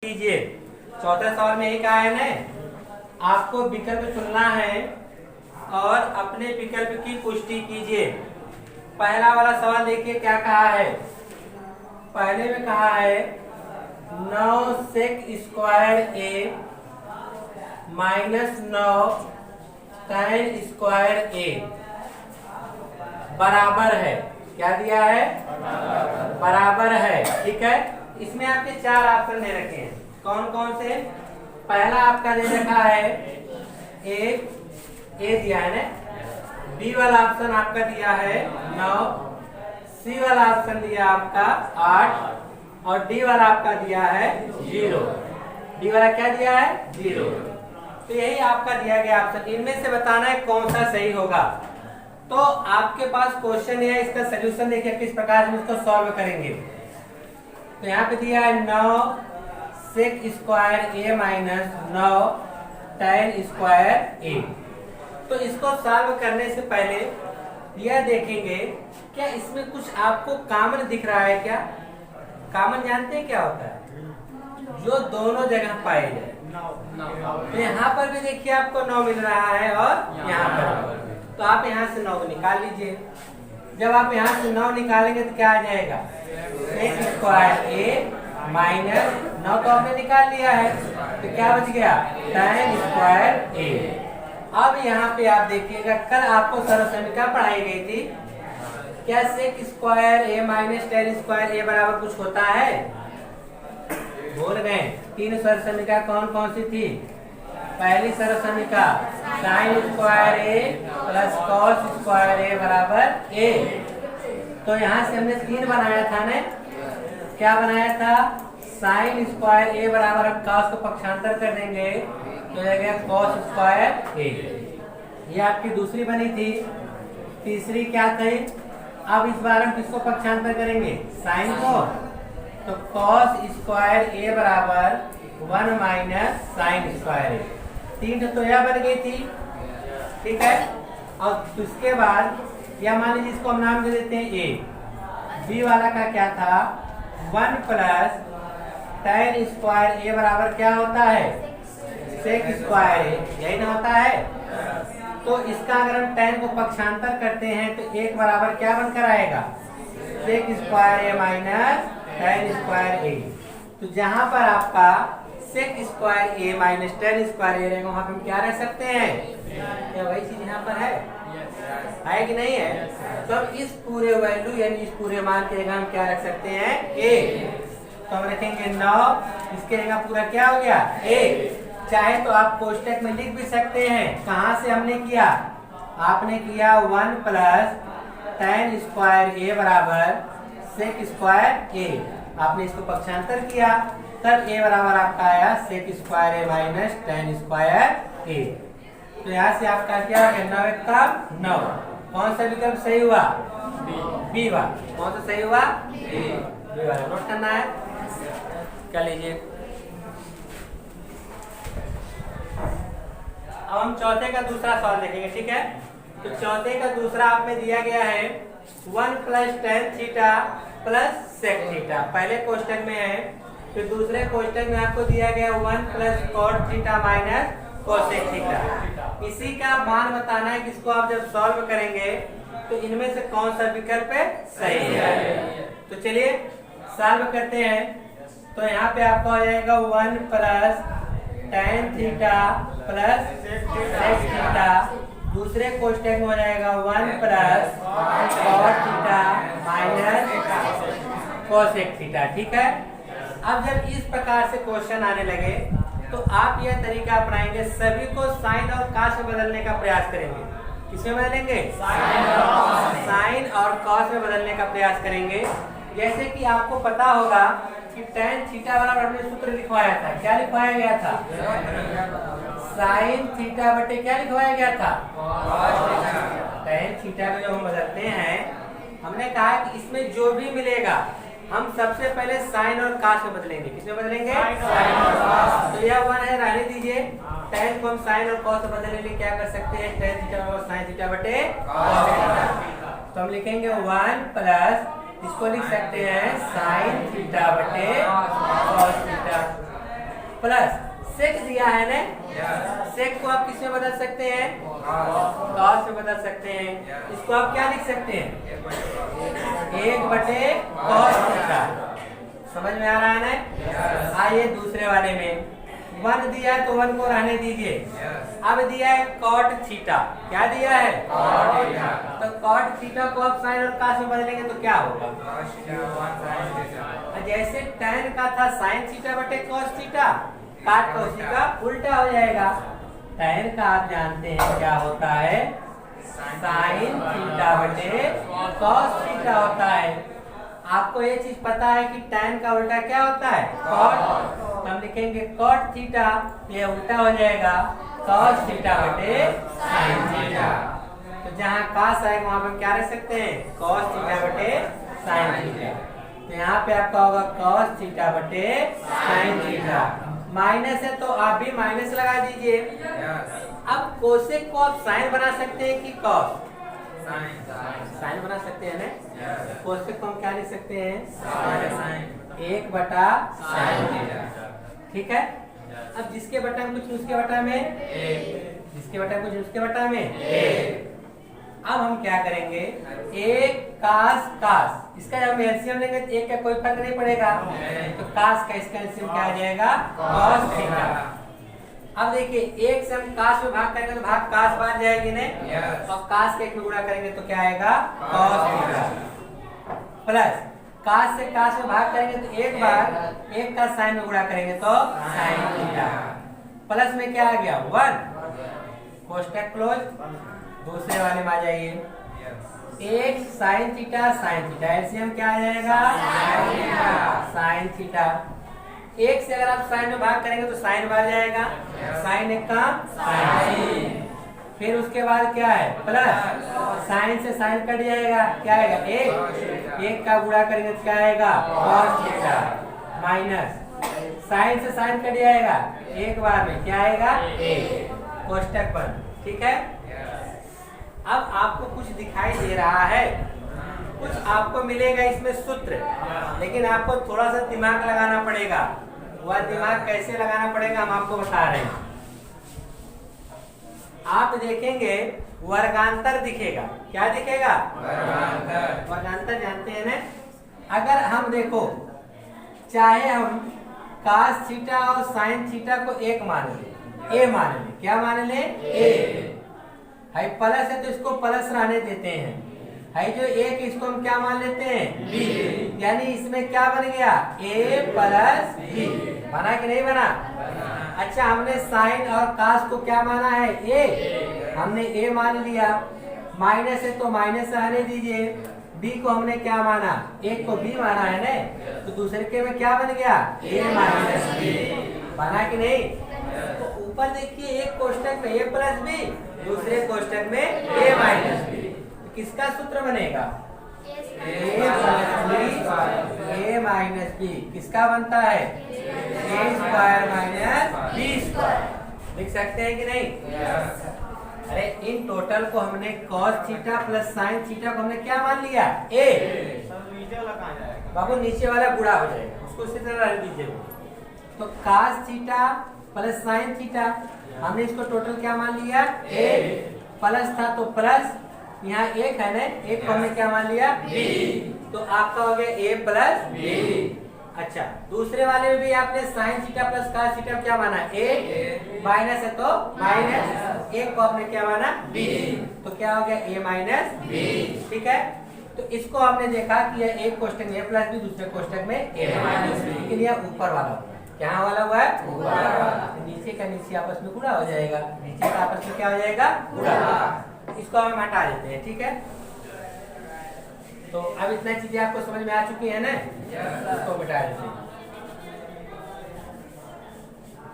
कीजिए। चौथे सवाल में यही कहा है ना, आपको विकल्प चुनना है और अपने विकल्प की पुष्टि कीजिए। पहला वाला सवाल देखिए क्या कहा है। पहले में कहा है 9 सेक स्क्वायर ए माइनस 9 tan स्क्वायर ए बराबर है, क्या दिया है, बराबर है। ठीक है, इसमें आपके 4 ऑप्शन दे रखे हैं। कौन कौन से? पहला आपका दे रखा है ए दिया है ना, बी वाला ऑप्शन आपका दिया है 9, सी वाला ऑप्शन दिया आपका 8 और डी वाला आपका दिया है 0। डी वाला क्या दिया है, 0। तो यही आपका दिया गया ऑप्शन। इनमें से बताना है कौन सा सही होगा। तो आपके पास क्वेश्चन है, इसका सोल्यूशन देखिए किस प्रकार हम इसको सॉल्व करेंगे। तो यहाँ पे दिया है 9 सेक स्क्वायर ए माइनस 9 tan स्क्वायर ए। तो इसको सॉल्व करने से पहले यह देखेंगे क्या इसमें कुछ आपको कॉमन दिख रहा है क्या। कॉमन जानते हैं क्या होता है, जो दोनों जगह पाए जाए। तो यहाँ पर भी देखिए आपको 9 मिल रहा है और यहाँ पर, तो आप यहाँ से 9 निकाल लीजिए। जब आप यहाँ से 9 निकालेंगे तो क्या आ जाएगा, सेक स्क्वायर ए माइनस 9 तो आपने निकाल लिया है, तो क्या बच गया, tan स्क्वायर ए। अब यहाँ पे आप देखिएगा, कल आपको सरल समीकरण पढ़ाई गई थी, क्या सेक स्क्वायर ए माइनस tan स्क्वायर ए बराबर कुछ होता है, बोल गए। 3 सरल समीकरण कौन कौन सी थी। पहली सरल समीकरण साइन स्क्वायर ए प्लस कॉस स्क्वायर ए बराबर ए। तो यहाँ से हमने 3 बनाया था ना, क्या बनाया था, साइन स्क्वायर ए बराबर, अब कॉस को पक्षांतर कर देंगे तो जाएगा कॉस स्क्वायर ए। ये आपकी दूसरी बनी थी। तीसरी क्या थी, अब इस बार हम किसको पक्षांतर करेंगे, साइन को, तो कॉस स्क्वायर ए बराबर 1 माइनस साइन स्क्वायर ए। 3 तो यह बन गई थी। ठीक है, और उसके बाद या मान लीजिए इसको हम नाम दे देते हैं ए। बी वाला का क्या था, 1 प्लस tan स्क्वायर ए बराबर क्या होता है, सेक स्क्वायर ए, यही ना होता है। तो इसका अगर हम tan को पक्षांतर करते हैं तो 1 बराबर क्या बनकर आएगा, सेक स्क्वायर ए माइनस tan स्क्वायर ए। तो जहां पर आपका सेक स्क्वायर ए माइनस tan स्क्वायर ए रहेगा, वहां पे हम क्या रख सकते हैं, क्या वही चीज यहाँ पर है कि नहीं है। तो अब इस पूरे वैल्यू यानी इस पूरे मान के जगह हम क्या रख सकते हैं, ए। तो हम रखेंगे 9, इसके जगह पूरा क्या हो गया, ए। चाहे तो आप कोष्टक में लिख भी सकते हैं, कहाँ से हमने किया, आपने किया 1 प्लस tan स्क्वायर ए बराबर सेक स्क्वायर ए। आपने इसको पक्षांतर किया, तब ए बराबर आपका आया सेक स्क्वायर ए माइनस tan स्क्वायर ए। तो यहाँ से आपका क्या हो गया, 9 का 9। कौन सा विकल्प सही हुआ, बी वाला। कौन सा सही हुआ, बी वाला। नोट करना है, कर लीजिए। अब हम चौथे का दूसरा सवाल देखेंगे। ठीक है, तो चौथे का दूसरा आप में दिया गया है 1 plus tan theta plus sec theta, पहले कोष्टक में है। फिर दूसरे कोष्टक में आपको दिया गया 1 plus cot theta minus cosec theta. इसी का मान बताना है, किसको आप जब सॉल्व करेंगे तो इनमें से कौन सा विकल्प सही है। तो चलिए सॉल्व करते हैं। तो यहाँ पे आपका हो जाएगा 1 plus tan theta plus sec theta. दूसरे कोष्टक में हो जाएगा 1 plus cot theta minus cosec theta. ठीक है, अब जब इस प्रकार से क्वेश्चन आने लगे तो आप यह तरीका अपनाएंगे, सभी को साइन और कॉस में बदलने का प्रयास करेंगे। किसमें बदलेंगे, साइन और कॉस में बदलने का प्रयास करेंगे। जैसे कि आपको पता होगा कि tan थीटा बराबर हमने सूत्र लिखवाया था, क्या लिखवाया गया था, साइन थीटा बटे क्या लिखवाया गया था, tan थीटा को जब हम बदलते हैं, हमने कहा कि इसमें जो भी मिलेगा हम सबसे पहले साइन और कॉस में बदलेंगे। किसमें बदलेंगे, तो यह 1 है, रहने दीजिए। tan को हम साइन और कॉस में बदलने के लिए क्या कर सकते हैं, tan थीटा और साइन थीटा बटे कॉस थीटा। तो हम लिखेंगे 1 प्लस, इसको लिख सकते हैं साइन थीटा बटे कॉस थीटा। प्लस सेक दिया है ना, सेक को आप किस में बदल सकते हैं? कॉस में बदल सकते हैं। इसको आप क्या लिख सकते हैं? 1/cos theta. समझ में आ रहा है ना? आइए दूसरे वाले में 1 दिया है तो 1 को रहने दीजिए। अब दिया है cot थीटा। क्या दिया है? cot theta. तो cot थीटा को आप साइन और cos में बदलेंगे तो क्या होगा? जैसे tan का था sin थीटा बटे cos थीटा, cot का उसी का उल्टा हो जाएगा। tan का आप जानते हैं क्या होता है? sin थीटा बटे cos थीटा होता है। आपको ये चीज पता है कि tan का उल्टा क्या होता है? cot। तो हम लिखेंगे cot थीटा, ये उल्टा हो जाएगा cos थीटा बटे sin थीटा। तो जहाँ cos आएगा वहां पर क्या रख सकते हैं? cos थीटा बटे sin थीटा। तो यहाँ पे आपका होगा cos थीटा बटे sin थीटा। माइनस है तो आप भी माइनस लगा दीजिए। अब कोसेक को आप साइन बना सकते हैं कि cos? साइन बना सकते हैं ना। कोसेक को हम क्या लिख सकते हैं? 1/sin। ठीक है। अब जिसके बटा में कुछ उसके बटा में, जिसके बटा कुछ उसके बटा में। अब हम क्या करेंगे? 1 cos, इसका जब हम एलसीएम लेंगे तो 1 का कोई फर्क नहीं पड़ेगा, तो cos का इसका एलसीएम क्या आ जाएगा? cos theta. अब देखिए 1 से हम cos में भाग करेंगे तो भाग cos बाहर जाएगी नहीं, और cos के 1 में गुणा करेंगे तो क्या आएगा? cos theta. प्लस cos से cos में भाग करेंगे तो एक बार 1 का साइन में गुणा करेंगे तो sin थीटा। प्लस में क्या आ गया? 1। कोष्टक क्लोज। दूसरे वाले में आ जाइए। 1 sin थीटा एलसीएम क्या आ जाएगा? sin theta. 1 से अगर आप साइन में भाग करेंगे तो साइन बाहर जाएगा, साइन 1 का sin। फिर उसके बाद क्या है? प्लस साइन से साइन कट जाएगा, क्या आएगा? 1 का गुणा करेंगे तो क्या आएगा? cos theta. माइनस साइन से साइन कट जाएगा, एक बार में क्या आएगा? 1। कोष्टक बंद। ठीक है। अब आपको कुछ दिखाई दे रहा है, कुछ आपको मिलेगा इसमें सूत्र, लेकिन आपको थोड़ा सा दिमाग लगाना पड़ेगा। वह दिमाग कैसे लगाना पड़ेगा हम आपको बता रहे हैं। आप देखेंगे वर्गांतर दिखेगा। क्या दिखेगा? वर्गांतर जानते हैं ना। अगर हम देखो, चाहे हम cos थीटा और sin थीटा को 1 मान ले, a मान ले, क्या मान ले? a है। प्लस है तो इसको प्लस रहने देते हैं, है जो 1 इसको हम क्या मान लेते हैं? b। यानी इसमें क्या बन गया? a plus b। बना कि नहीं बना? अच्छा, हमने साइन और cos को क्या माना है? a। हमने a मान लिया। माइनस है तो माइनस रहने दीजिए। b को हमने क्या माना? 1 को b माना है ना, तो दूसरे के में क्या बन गया? a minus b। बना कि नहीं? तो ऊपर देखिए एक कोष्टक में a प्लस b, दूसरे कोष्टक में a माइनस b। तो किसका सूत्र बनेगा? a minus b। किसका बनता है? a square minus b square. लिख सकते हैं कि नहीं? अरे इन टोटल को हमने cos theta plus sin theta को हमने क्या मान लिया? a। बाबू नीचे वाला गुणा हो जाएगा, उसको इसी तरह रख दीजिए। तो cos theta plus sin theta, हमने इसको टोटल क्या मान लिया? a। प्लस था तो प्लस, यहाँ 1 है ना, 1 को हमने क्या मान लिया? b। तो आपका हो गया a प्लस b। अच्छा, दूसरे वाले में भी आपने sin theta plus cos theta क्या माना? a। माइनस है तो माइनस, 1 को आपने क्या माना? b। तो क्या हो गया? a minus b। ठीक है। तो इसको हमने देखा कि यह एक कोष्टक में a प्लस b, दूसरे कोष्टक में a माइनस b। लेकिन यह ऊपर वाला हुआ है। क्या वाला हुआ है? ऊपर वाला। नीचे का नीचे आपस में गुणा हो जाएगा, नीचे का आपस में क्या हो जाएगा? गुणा। इसको हम हटा देते हैं। ठीक है। तो अब इतना चीजें आपको समझ में आ चुकी है ना, इसको मिटा देते हैं।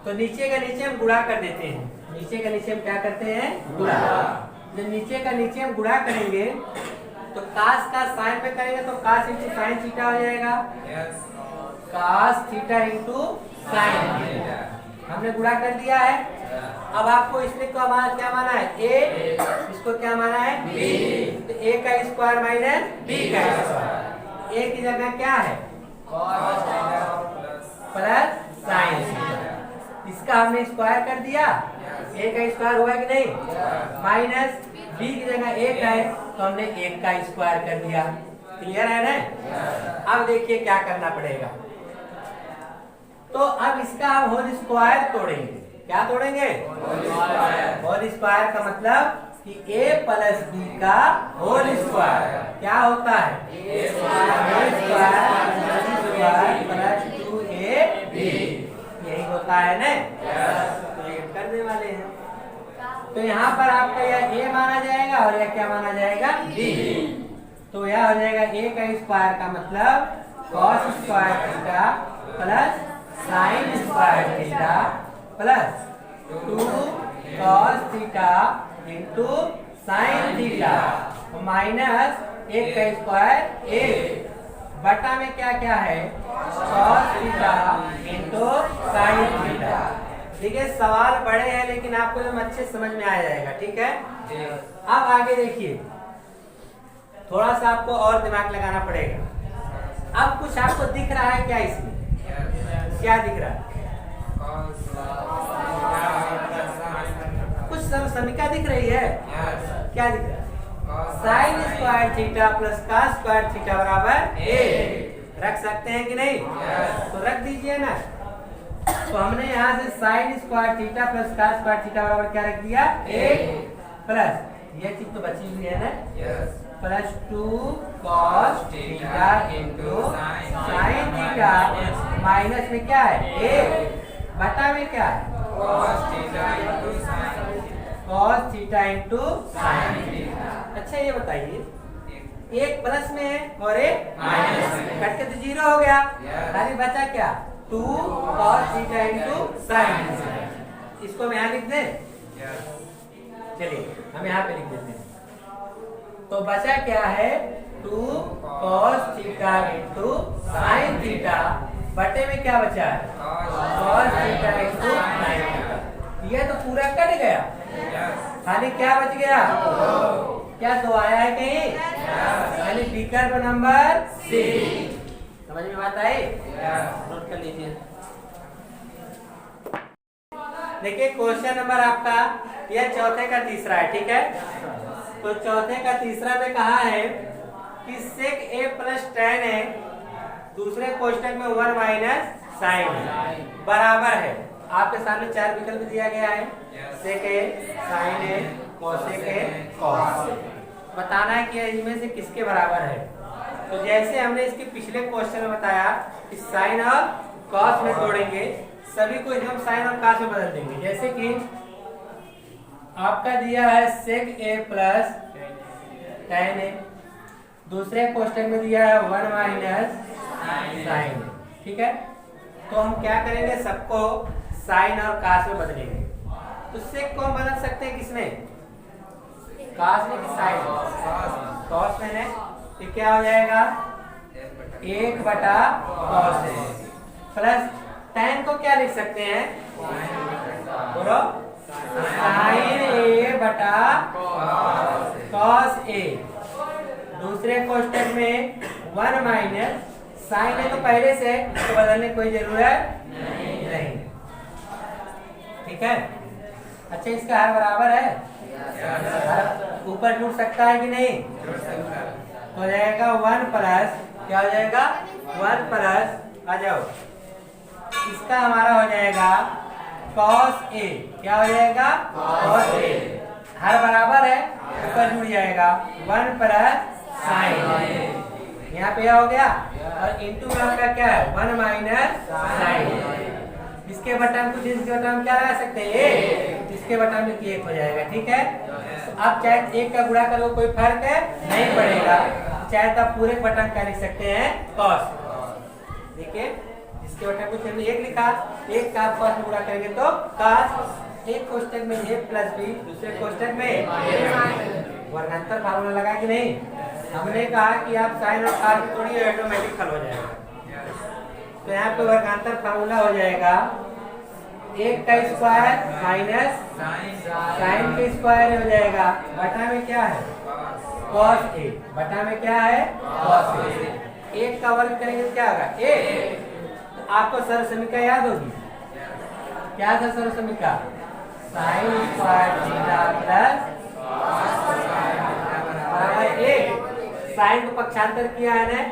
तो नीचे का नीचे हम गुणा कर देते हैं। नीचे का नीचे हम क्या करते हैं? गुणा। जब नीचे का नीचे हम गुणा करेंगे तो cos का sin पे करेंगे तो cos इंटू sin थीटा हो जाएगा। cos theta into sin theta हमने गुणा कर दिया है। अब आपको इसमें क्या माना है? a। इसको क्या माना है? b। तो a का स्क्वायर माइनस b का स्क्वायर। a की जगह क्या है? Plus sin theta. इसका हमने स्क्वायर कर दिया, a का स्क्वायर हुआ कि नहीं, माइनस b की जगह 1 है तो हमने 1 का स्क्वायर कर दिया। क्लियर है ना? अब देखिए क्या करना पड़ेगा। तो अब इसका हम होल स्क्वायर तोड़ेंगे। क्या तोड़ेंगे? होल स्क्वायर का मतलब कि a प्लस b का होल स्क्वायर क्या होता है? a स्क्वायर प्लस 2ab यही होता है ना? तो ये करने वाले हैं। तो यहाँ पर आपका यह a माना जाएगा और यह क्या माना जाएगा? b। तो यह हो जाएगा a का स्क्वायर का मतलब cos square theta plus sin square theta plus 2 cos theta into sin theta minus 1 का स्क्वायर 1 बटा में क्या क्या है? cos theta into sin theta. देखिए सवाल बड़े हैं लेकिन आपको एकदम अच्छे समझ में आ जाएगा। ठीक है, अब आगे देखिए, थोड़ा सा आपको और दिमाग लगाना पड़ेगा। अब कुछ आपको दिख रहा है क्या इसमें? क्या दिख रहा है? कुछ समीकरण दिख रही है? क्या दिख रहा है? Sine square theta plus cos square theta बराबर a। रख सकते हैं कि नहीं? तो रख दीजिए ना। तो हमने यहाँ से sine square theta plus cos square theta बराबर क्या रख दिया? a प्लस ये चीज तो बची हुई है ना, plus 2 cos theta into sine theta minus में क्या है? a बटा में क्या है? cos theta into sine theta. अच्छा ये बताइए, एक प्लस में है और एक माइनस में, कट के तो 0 हो गया, खाली बचा क्या? 2 cos theta into sine theta. इसको हम यहाँ लिख दें? चलिए हम यहाँ पे लिख देते हैं। तो बचा क्या है? 2 cos theta into sine theta बटे में क्या बचा है? cos theta into sine theta. ये तो पूरा कट गया, खाली क्या बच गया? क्या दो आया है कहीं? यानी विकल्प नंबर सी। समझ में बात आई? नोट कर लीजिए। देखिए क्वेश्चन नंबर आपका यह चौथे का तीसरा है। ठीक है, तो चौथे का तीसरा में कहा है कि sec a plus tan a दूसरे कोष्टक में 1 माइनस साइन बराबर है। आपके सामने 4 विकल्प दिया गया है, sec a, sin a, cosec a, cos। बताना है कि इनमें से किसके बराबर है। तो जैसे हमने इसके पिछले क्वेश्चन में बताया कि साइन और कॉस में तोड़ेंगे, सभी को हम साइन और कॉस में बदल देंगे। जैसे कि आपका दिया है sec a plus tan a, दूसरे क्वेश्चन में दिया है 1 माइनस साइन। ठीक है, तो हम क्या करेंगे? सबको साइन और कॉस में बदलेंगे। तो sec को हम बदल सकते हैं किसमें? कॉस में कि साइन? कॉस में है, तो क्या हो जाएगा? 1 बटा कॉस है प्लस tan को क्या लिख सकते हैं? बोलो, साइन a बटा कॉस a। दूसरे कोष्टक में 1 माइनस साइन है तो पहले से तो बदलने की कोई जरूरत नहीं। ठीक है, अच्छा इसका हर बराबर है, ऊपर जुड़ सकता है कि नहीं? हो जाएगा 1 प्लस क्या हो जाएगा? 1 प्लस आ जाओ, इसका हमारा हो जाएगा cos a। क्या हो जाएगा? cos a। हर बराबर है, ऊपर जुड़ जाएगा 1 प्लस साइन। यहाँ पे क्या हो गया? और इंटू में आपका क्या है? 1 माइनस साइन। इसके बटन को जिसके बटन क्या लगा सकते हैं? a। इसके बटन में 1 हो जाएगा। ठीक है, तो आप चाहे 1 का गुणा करो कोई फर्क है नहीं पड़ेगा, चाहे तो आप पूरे बटन का लिख सकते हैं cos। देखिए इसके बटन को हमने 1 लिखा, 1 का cos में गुणा करेंगे तो cos। एक कोष्टक में a प्लस b, दूसरे कोष्टक में वर्गांतर फार्मूला लगा कि नहीं? हमने कहा कि आप साइन और कॉस तोड़िए, ऑटोमेटिक हल हो जाएगा। तो यहाँ पे वर्गांतर फार्मूला हो जाएगा 1 का स्क्वायर माइनस साइन का स्क्वायर हो जाएगा, बटा में क्या है? cos a, बटा में क्या है? cos a। 1 का वर्ग करेंगे तो क्या होगा? a। तो आपको सरल समीकरण याद होगी, क्या था सर्वसमीका? साइन स्क्वायर थीटा प्लस बराबर 1। साइन को पक्षांतर किया है ना,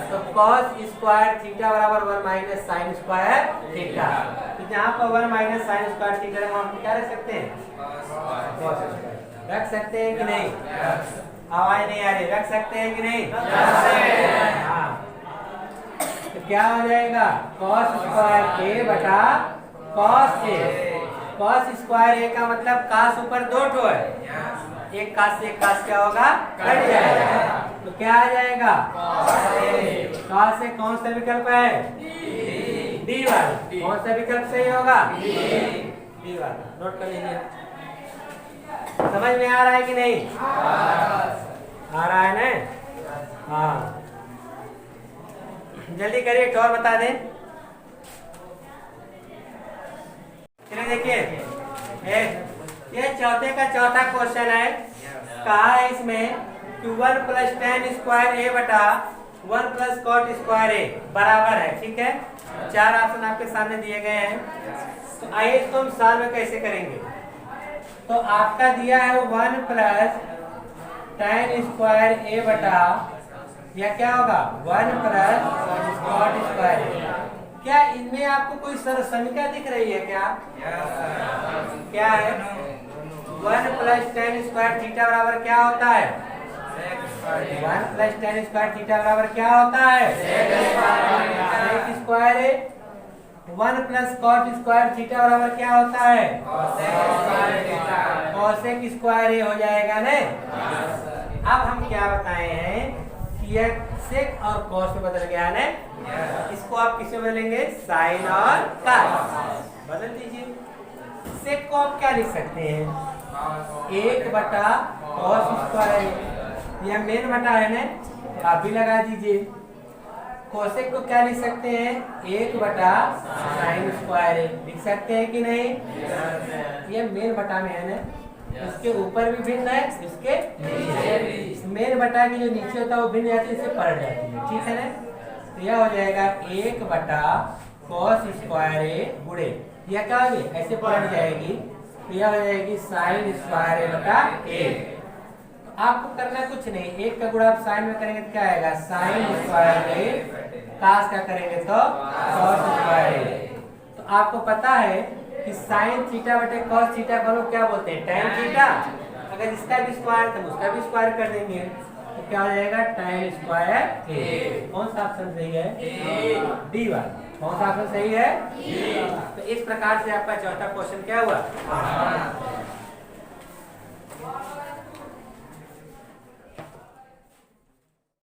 तो कॉस स्क्वायर थीटा बराबर 1 माइनस साइन स्क्वायर थीटा। तो जहाँ पर 1 माइनस साइन स्क्वायर थीटा है, हम क्या रख सकते हैं? रख सकते हैं कि नहीं? आवाज नहीं आ रही, रख सकते हैं कि नहीं? हाँ, तो क्या हो जाएगा? कॉस स्क्वायर ए बटा कॉस ए। कॉस स्क्वायर ए का मतलब कास ऊपर 2 ठो है, एक कास से एक कास क्या होगा? कट जाएगा। तो क्या आ जाएगा? कास से कौन सा विकल्प है? डी वाला। कौन सा विकल्प सही होगा? डी वाला। नोट कर लीजिए। समझ में आ रहा है कि नहीं? आ रहा है ना? हाँ, जल्दी करिए, एक और बता दें। चलिए देखिए, ये चौथे का चौथा क्वेश्चन है। कहा है इसमें कि 1 प्लस tan स्क्वायर ए बटा 1 प्लस कॉट स्क्वायर ए बराबर है। ठीक है, 4 ऑप्शन आपके सामने दिए गए हैं। तो आइए इसको हम सॉल्व कैसे करेंगे। तो आपका दिया है 1 प्लस tan स्क्वायर ए बटा, या क्या होगा? 1 प्लस कॉट स्क्वायर ए। क्या इनमें आपको कोई सर्वसमीका दिख रही है क्या? क्या है? 1 प्लस tan स्क्वायर थीटा बराबर क्या होता है? 1 प्लस tan स्क्वायर थीटा बराबर क्या होता है? सेक स्क्वायर ए। 1 प्लस कॉट स्क्वायर थीटा बराबर क्या होता है? कॉसेक स्क्वायर ए हो जाएगा ना। अब हम क्या बताए हैं कि यह सेक और कॉस में बदल गया है। इसको आप किससे बदलेंगे? साइन और कॉस बदल दीजिए। सेक को आप क्या लिख सकते हैं? 1 बटा कॉस स्क्वायर, यह मेन बटा है ना, आप भी लगा दीजिए। कोसेक को क्या लिख सकते हैं? 1 बटा साइन स्क्वायर लिख सकते हैं कि नहीं? ये मेन बटा में है ना, इसके ऊपर भी भिन्न है, इसके नीचे। मेन बटा के जो नीचे होता है वो भिन्न जाती है, इससे पलट जाती है। ठीक है ना? तो यह हो जाएगा 1 बटा कॉस स्क्वायर ए गुणे, यह क्या होगी? ऐसे पलट जाएगी, तो यह हो जाएगी साइन स्क्वायर ए बटा ए। तो आपको करना कुछ नहीं, 1 का गुणा आप साइन में करेंगे तो क्या आएगा? साइन स्क्वायर ए। कास का करेंगे तो कॉस स्क्वायर ए। तो आपको पता है कि साइन थीटा बटे कॉस थीटा को लोग क्या बोलते हैं? Tan theta. अगर इसका भी स्क्वायर तो उसका भी स्क्वायर कर देंगे, तो क्या हो जाएगा? टैन स्क्वायर ए। कौन सा ऑप्शन सही है? डी वाला। कौन सा ऑप्शन सही है? तो इस प्रकार से आपका चौथा क्वेश्चन क्या हुआ?